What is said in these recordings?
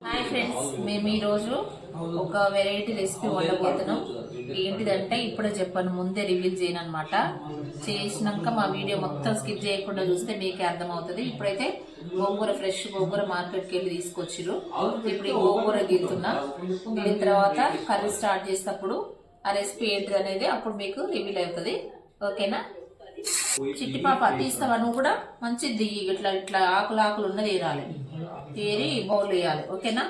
Hi friends, మేము ఈరోజు ఒక వెరైటీ రెసిపీ వండబోతున్నాం. ఏంటిదంటే ఇప్పుడే చెప్పాను, ముందే రివీల్ చేయను అనమాట. చేసినాక మా వీడియో మొత్తం స్కిప్ చేయకుండా చూస్తే మీకే అర్థమవుతుంది. ఇప్పుడైతే గోంగూర, ఫ్రెష్ గోంగూర మార్కెట్కి వెళ్ళి తీసుకొచ్చిరు. ఇప్పుడు ఈ గోంగూర గీరుతున్నా. గీరిన తర్వాత కర్రీ స్టార్ట్ చేసినప్పుడు ఆ రెసిపీ ఏంటిది అనేది అప్పుడు మీకు రివీల్ అవుతుంది. ఓకేనా? చిట్టి పాప తీస్తావా? నువ్వు కూడా మంచి దిగి ఇట్లా ఇట్లా ఆకులు ఆకులు ఉన్నది ఏరాలి, ఏరి బౌల్ వేయాలి. ఓకేనా?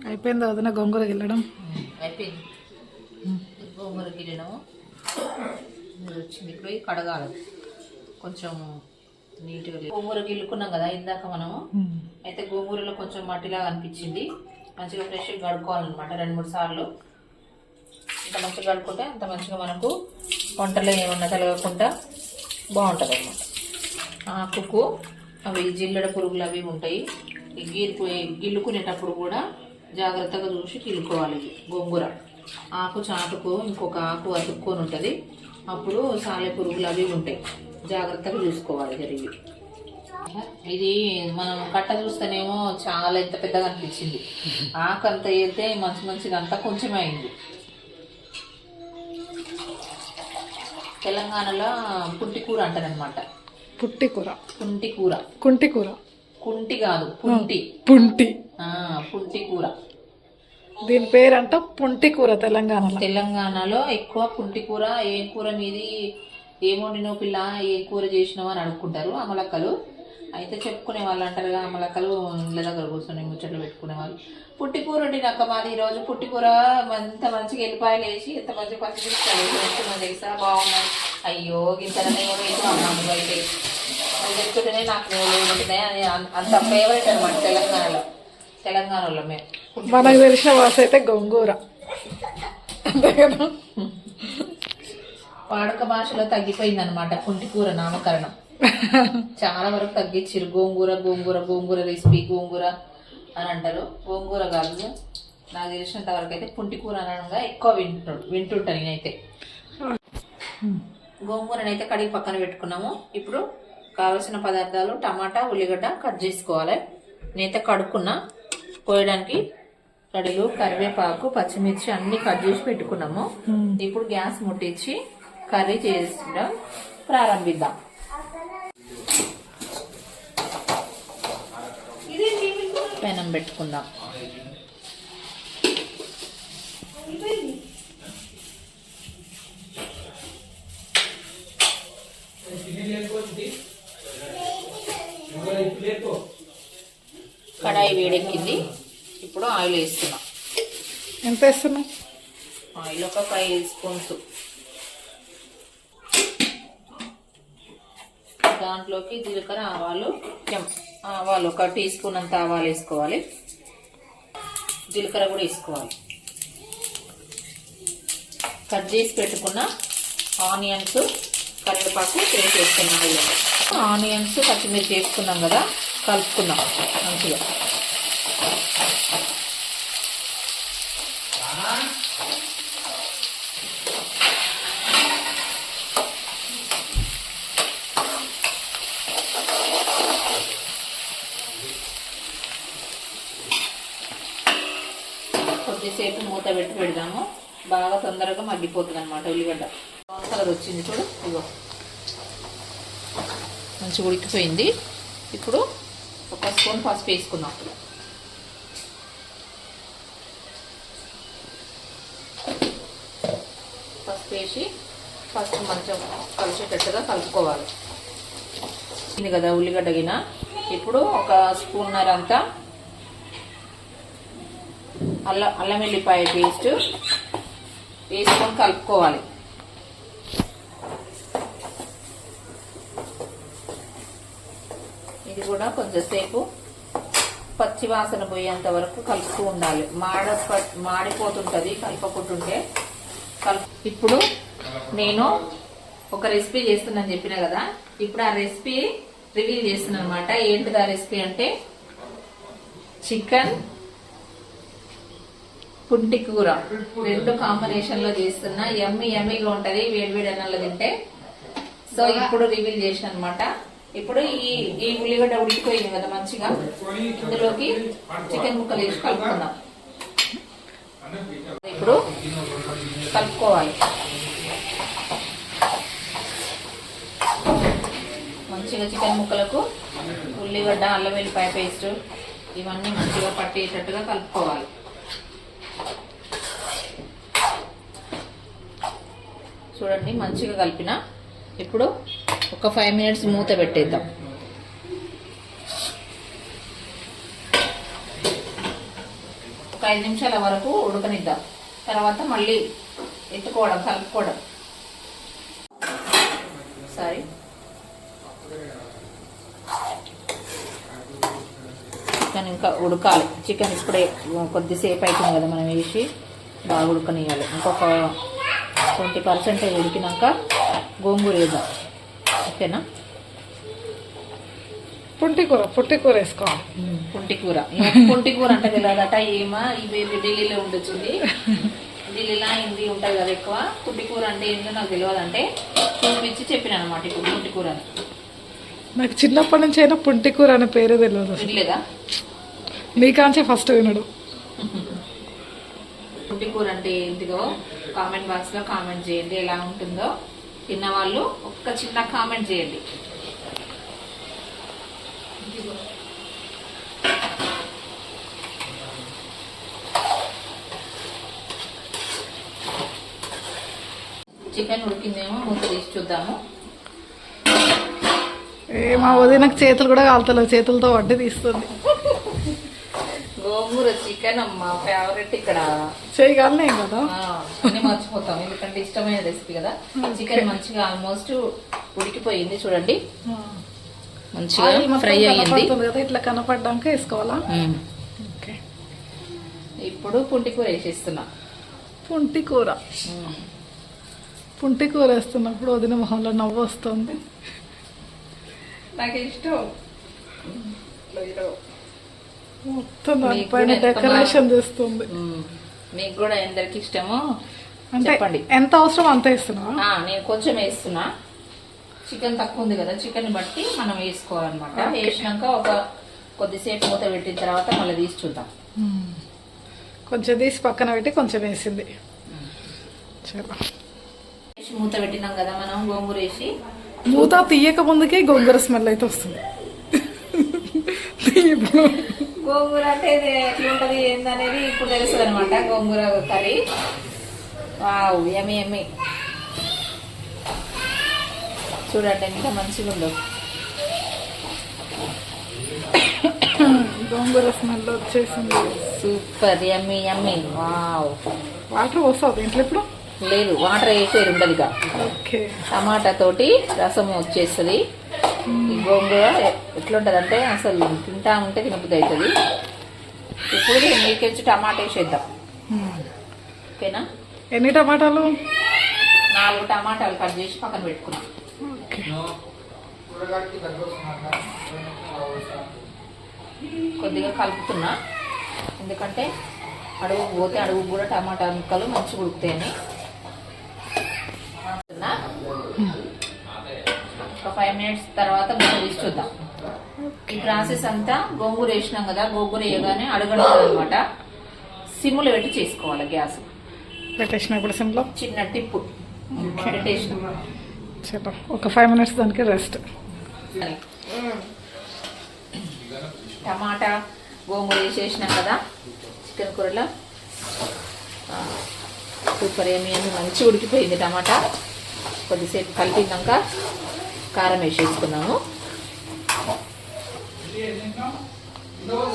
అయిపోయింది వదిన గోంగూర గిల్లడం. అయిపోయింది గోంగూర గిల్లడము. మీరు వచ్చింది ఇప్పుడు కడగాలి కొంచెం నీట్గా. గోంగూర గిల్లుకున్నాం కదా ఇందాక మనము. అయితే గోంగూరలో కొంచెం మట్టిలాగా అనిపించింది. మంచిగా ఫ్రెష్గా కడుక్కోవాలన్నమాట 2-3 సార్లు. ఇంత మంచిగా కడుక్కుంటే అంత మంచిగా మనకు వంటలో ఏమన్నా తలగకుండా బాగుంటుంది అన్నమాట. ఆకుకు అవి జిల్లెడ పురుగులు అవి ఉంటాయి. గిల్లుకునేటప్పుడు కూడా జాగ్రత్తగా చూసి గిల్లుకోవాలి. గోంగూర ఆకు చాటుకు ఇంకొక ఆకు అతుక్కొని ఉంటుంది, అప్పుడు సాలె పురుగులు అవి ఉంటాయి. జాగ్రత్తగా చూసుకోవాలి జరిగి. ఇది మనం కట్ట చూస్తేనేమో చాలా ఎంత పెద్దగా అనిపించింది. ఆకు అంత వెళ్తే మంచిగా అంతా కొంచెమే అయింది. తెలంగాణలో పుంటి కూర అంటారనమాట. పుట్టి కూర, పుంటి కూర, కుంటి కూర. కుంటి కాదు, పుంటి. పుంటి, పుంటి కూర. దీని పేరంట పుంటి కూర. తెలంగాణలో ఎక్కువ పుంటి కూర. ఏ కూర మీది ఏమోండినో పిల్ల, ఏ కూర చేసినావు అని అడుక్కుంటారు అమలక్కలు. అయితే చెప్పుకునే వాళ్ళు అంటారుగా, అమలక్కలు ఇళ్ళ దగ్గర కూర్చొని ముచ్చట్లు పెట్టుకునే వాళ్ళు. పుట్టి కూర వండినాక మాది ఈరోజు పుట్టి కూర. ఎంత మంచిగా ఎల్లిపాయలు వేసి ఎంత మంచిగా పచ్చిమిరపకాయలు వేసి తెలుసా, బాగున్నాయి. అయ్యో ఇంతనే కూడా వేసుకున్నాము బయట. అది చెప్తుంటేనే నాకు ఉంటున్నాయి అని అంత ఫేవరెట్ అనమాట తెలంగాణలో మేము. మనకు తెలిసిన వాస అయితే గోంగూర. వాడుక భాషలో తగ్గిపోయింది అనమాట పుంటి కూర నామకరణం. చాలా వరకు తగ్గించారు. గోంగూర గోంగూర గోంగూర రెసిపీ గోంగూర అని అంటారు. గోంగూర కాదు, నాకు తెలిసినంత వరకు అయితే పుంటి కూర అనగా ఎక్కువ వింటుంటాను నేనైతే. గోంగూరనైతే కడిగి పక్కన పెట్టుకున్నాము. ఇప్పుడు కావలసిన పదార్థాలు: టమాటా, ఉల్లిగడ్డ కట్ చేసుకోవాలి. నేనైతే కడుక్కున్నా. కోయడానికి కడిలు, కరివేపాకు, పచ్చిమిర్చి అన్ని కట్ చేసి పెట్టుకున్నాము. ఇప్పుడు గ్యాస్ ముట్టించి కర్రీ చేయడం ప్రారంభిద్దాం. పెనం పెట్టుకుందాం. కడాయి వేడెక్కింది. ఇప్పుడు ఆయిల్ వేస్తున్నాం. ఎంత వేస్తున్నాం? ఆయిల్ ఒక 5 స్పూన్స్. దాంట్లోకి జీలకర్ర, ఆవాలు ఒక టీ స్పూన్ అంత ఆవాలు వేసుకోవాలి. జీలకర్ర కూడా వేసుకోవాలి. కట్ చేసి పెట్టుకున్న ఆనియన్స్, కరివేపాకు పేస్ట్ వేసుకున్నాం. ఆనియన్స్, పచ్చిమిర్చి వేసుకున్నాం కదా, కలుపుకున్నాం మంచిగా. కొద్దిసేపు మూత పెట్టి పెడదాము. బాగా తొందరగా మగ్గిపోతుంది అనమాట ఉల్లిగడ్డ. కలర్ వచ్చింది చూడు, ఇగో మంచిగా ఉడికిపోయింది. ఇప్పుడు 1 స్పూన్ పసుపు వేసుకుందాం. పసుపు వేసి పసుపు మంచిగా కలిసేటట్టుగా కలుపుకోవాలి. ఇది కదా ఉల్లిగడ్డ గిన. ఇప్పుడు 1 స్పూన్నర అంతా అల్లం వెల్లిపాయ పేస్ట్ వేసుకొని కలుపుకోవాలి. ఇది కూడా కొంచెంసేపు పచ్చి వాసన పోయేంత వరకు కలుపుతూ ఉండాలి. మాడిపోతుంటుంది కలపకుంటుంటే. ఇప్పుడు నేను ఒక రెసిపీ చేస్తున్నాను చెప్పిన కదా, ఇప్పుడు ఆ రెసిపీ రివీల్ చేస్తున్నాను అనమాట. ఏంటిది ఆ రెసిపీ అంటే చికెన్ పుంటి కూర రెండు కాంబినేషన్ లో చేస్తున్నా. యమ్మీగా ఉంటది వేడి వేడి అన్నంలో తింటే. సో ఇప్పుడు రివీల్ చేసిన అనమాట. ఇప్పుడు ఈ ఉల్లిగడ్డ ఉడికిపోయింది కదా మంచిగా, ఇందులోకి చికెన్ ముక్కలు వేసి కలుపుకుందాం. ఇప్పుడు కలుపుకోవాలి మంచిగా. చికెన్ ముక్కలకు ఉల్లిగడ్డ, అల్లం వెల్లిపాయ పేస్ట్ ఇవన్నీ మంచిగా పట్టేటట్టుగా కలుపుకోవాలి. చూడండి మంచిగా కలిపిన. ఇప్పుడు ఒక 5 minutes మూత పెట్టేద్దాం. ఒక 5 నిమిషాల వరకు ఉడకనిద్దాం. తర్వాత మళ్ళీ ఎత్తుకోవడం, కలుపుకోవడం. సారీ, చికెన్ ఇంకా ఉడకాలి. చికెన్ ఇప్పుడే కొద్దిసేపు అవుతుంది కదా మనం వేసి బాగా ఉడకనియాలి. ఇంకొక 20% ఉడికినాక గోంగూర వేద్దాం. ఓకేనా? పుంటి కూర వేసుకోవాలి. పుంటి కూర అంటే తెలియదట. ఏమా ఇవి ఢిల్లీలో ఉండొచ్చింది. ఢిల్లీలో హిందీ ఉంటుంది కదా ఎక్కువ. పుంటి కూర అంటే ఏంటో నాకు తెలియదంటే చూపించి చెప్పిన అనమాట. ఇప్పుడు పుంటి కూర అని నాకు చిన్నప్పటి నుంచి అయినా పుంటి కూర అనే పేరే తెలియదు. తెలియదా? నీకాంచే ఫస్ట్ వినడు. పుంటి కూర అంటే ఏంటిదో కామెంట్ బాక్స్ లో కామెంట్ చేయండి. ఎలా ఉంటుందో తిన్న వాళ్ళు ఒక్క చిన్న కామెంట్ చేయండి. చికెన్ ఉడికిందేమో మూత తీసి చూద్దాము. మా వదినకు చేతులు కూడా కాలుతలేవు, చేతులతో వడ్డీ తీస్తుంది. గోంగూర చికెన్ అమ్మ ఫేవరెట్. ఇక్కడ చేయగలనే కదా, అన్ని మర్చిపోతాం ఎందుకంటే ఇష్టమైన రెసిపీ కదా. చికెన్ మంచిగా ఆల్మోస్ట్ ఉడికిపోయింది. చూడండి మంచిగా ఫ్రై అయ్యింది కదా. ఇట్లా కనపడ్డాక వేసుకోవాలా? ఓకే. ఇప్పుడు పుంటి కూర వేసేస్తున్నా. పుంటి కూర వేస్తున్నప్పుడు వదిన మొహంలో నవ్వు వస్తుంది. నాకు ఇష్టం. మొత్తం దానిపైన డెకరేషన్ చేస్తుంది. మీకు కూడా ఎందరికి ఇష్టమో అంటే చెప్పండి. ఎంత అవసరం అంత వేస్తున్నా. నేను కొంచెం వేస్తున్నా. చికెన్ తక్కువ ఉంది కదా, చికెన్ బట్టి మనం వేసుకోవాలన్నమాట. వేసినాక ఒక కొద్దిసేపు మూత పెట్టిన తర్వాత మళ్ళీ తీసి చూద్దాం. కొంచెం తీసి పక్కన పెట్టి కొంచెం వేసింది. మూత పెట్టినాం కదా మనం గోంగూర వేసి. మూత తీయక ముందుకే గోంగూర స్మెల్ అయితే వస్తుంది. గోంగూర అంటే ఎట్లుంటది ఏందనేది ఇప్పుడు తెలుస్తుంది అనమాట. గోంగూర కర్రీ వావ్ యమ్మీ. చూడండి ఎంత మంచిగా ఉందో. గోంగూర స్మెల్ వచ్చేసింది. సూపర్ యమ్మీ. వావ్. వాటర్ వస్తుంది ఇంట్లో ఇప్పుడు? లేదు, వాటర్ వేసేది ఉండదు. ఇక ఓకే. టమాటా తోటి రసం వచ్చేస్తుంది. ఈ గోంగూర ఎట్లుంటది అంటే అసలు తింటా ఉంటే తినబుద్ధి అవుతుంది. ఇప్పుడు మీకెచ్చి టమాటా వేసేద్దాం. ఓకేనా? ఎన్ని టమాటాలు? 4 టమాటాలు కట్ చేసి పక్కన పెట్టుకున్నాం. కొద్దిగా కలుపుతున్నా ఎందుకంటే అడుగు పోతే అడుగు కూడా టమాటా ముక్కలు మంచిగా ఉడుకుతాయని. ఒక 5 minutes తర్వాత మూత తీసి చూద్దాం. ఈ ప్రాసెస్ అంతా గోంగూర వేసినాం కదా, గోంగూర వేయగానే అడగడదు అనమాట. సిమ్లో పెట్టి చేసుకోవాలి. గ్యాస్ పెట్టేసినప్పుడు సిమ్లో చిన్న టిప్పు పెట్టేసిన. ఒక 5 minutes దానికి రెస్ట్. టమాటా గోంగూర వేసేసినాం కదా చికెన్ కూరలో. సూపర్ యమ్మీ మంచిగా ఉడికిపోయింది. టమాటా కొద్దిసేపు కలిపినాక కారం వేసేసుకున్నాము.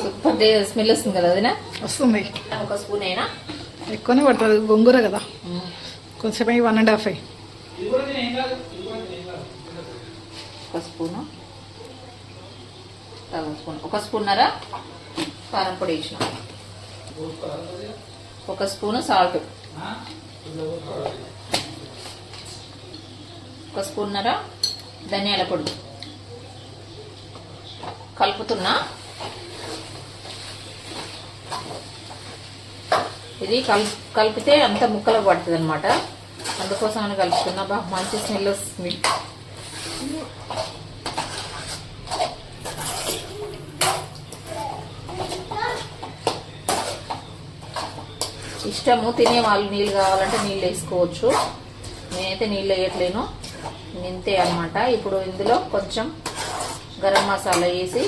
సూపర్ స్మెల్ వస్తుంది కదా వదినా? వస్తుంది. ఒక స్పూన్ అయినా ఎక్కువనే పడుతుంది గోంగూర కదా, కొంచెం 1.5. ఒక స్పూను, ఒక స్పూన్నర కారం పొడి వేసిన, ఒక స్పూను సాల్ట్, ఒక స్పూన్నర ధనియాల పొడి కలుపుతున్నా. ఇది కలిపితే అంత ముక్కలకు పడుతుంది అనమాట. అందుకోసం అని కలుపుతున్నా. బాగా మంచి స్మెల్ వస్తుంది. ఇష్టము తినే వాళ్ళు నీళ్ళు కావాలంటే నీళ్ళు వేసుకోవచ్చు. నేనైతే నీళ్ళు వేయట్లేను, ఇంతే అనమాట. ఇప్పుడు ఇందులో కొంచెం గరం మసాలా వేసి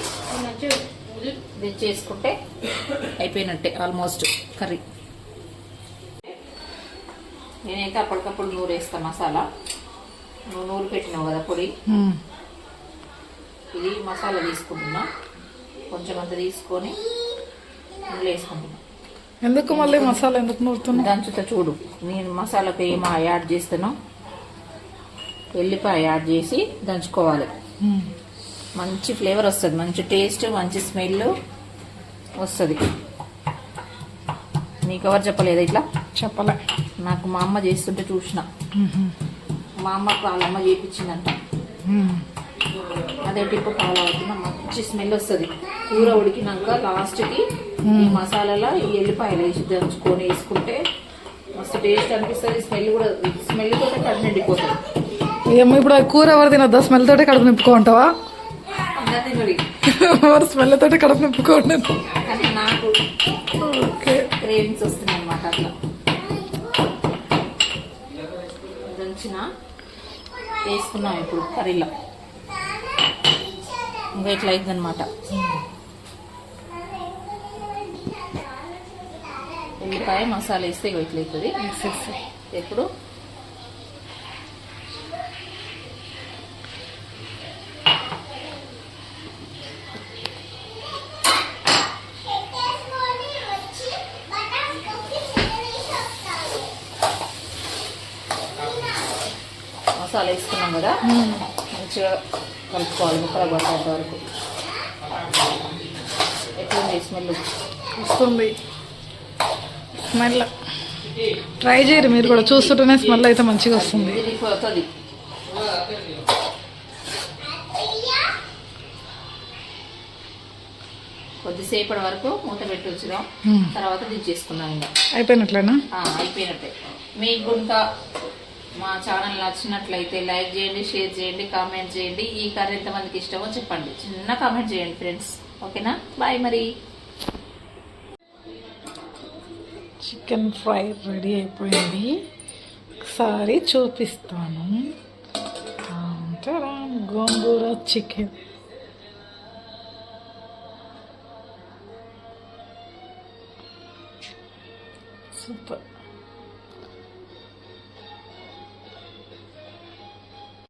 దించేసుకుంటే అయిపోయినట్టే ఆల్మోస్ట్ కర్రీ. నేనైతే అప్పటికప్పుడు నూరు వేస్తా మసాలా. నువ్వు నూరు పెట్టినావు కదా పొడి, ఇది మసాలా తీసుకుంటున్నా. కొంచెం అంత తీసుకొని ఇందులో వేసుకుంటున్నా. ఎందుకు మళ్ళీ మసాలా ఎందుకు నూరుతున్నా? దంచుతా చూడు. నేను మసాలాకు ఏమో యాడ్ చేస్తాను. ఎల్లిపాయ యాడ్ చేసి దంచుకోవాలి. మంచి ఫ్లేవర్ వస్తుంది, మంచి టేస్ట్, మంచి స్మెల్ వస్తుంది. నీకు ఎవరు చెప్పలేదు ఇట్లా? చెప్పలే నాకు. మా అమ్మ చేస్తుంటే చూసిన. మా అమ్మకు వాళ్ళమ్మ చేయించిందంట. అదే టిప్పు ఫాలో అవుతున్నా. మంచి స్మెల్ వస్తుంది. కూర ఉడికినాక లాస్ట్కి ఈ మసాలాలో ఈ ఎల్లిపాయలు వేసి దంచుకొని వేసుకుంటే మస్తు టేస్ట్ అనిపిస్తుంది. స్మెల్ తోటే కడుపు నిండిపోతుంది. ఏమో ఇప్పుడు కూర ఎవరు తినద్దా? స్మెల్ తోటే కడుపు నింపుకుంటావా? అందరు తినడి, ఎవరు స్మెల్ తోటే కడుపు నింపుకోండి. కానీ నాకు క్రేవింగ్స్ వస్తున్నాయి అనమాట. అట్లా దంచిన వేసుకున్నాం ఇప్పుడు కర్రీలో. ఇంకా ఇట్లా అయింది అనమాట. ఉల్లిపాయ మసాలా వేస్తే ఇట్లా అవుతుంది. ఇప్పుడు మసాలా వేసుకున్నాం కదా, మంచిగా కలుపుకోవాలి ముక్కలు పట్టేంత వరకు. ఎట్లుంది స్మెల్? వస్తుంది స్మెల్. ట్రై చేయరు మీరు కూడా, చూస్తుంటేనే స్మెల్ అయితే మంచిగా వస్తుంది. ఇది పోతుంది. కొద్దిసేపటి వరకు మూత పెట్టి వచ్చినాం, తర్వాత దించేసుకున్నాం. ఇంకా అయిపోయినట్లేనా? అయిపోయినట్టే. మీకు ఇంకా మా ఛానల్ నచ్చినట్లయితే లైక్ చేయండి, షేర్ చేయండి, కామెంట్ చేయండి. ఈ కర్రీ ఎంతమందికి ఇష్టమో చెప్పండి, చిన్న కామెంట్ చేయండి ఫ్రెండ్స్. ఓకేనా? బాయ్. మరి చికెన్ ఫ్రై రెడీ అయిపోయింది. ఒకసారి చూపిస్తాను. గోంగూర చికెన్ సూపర్.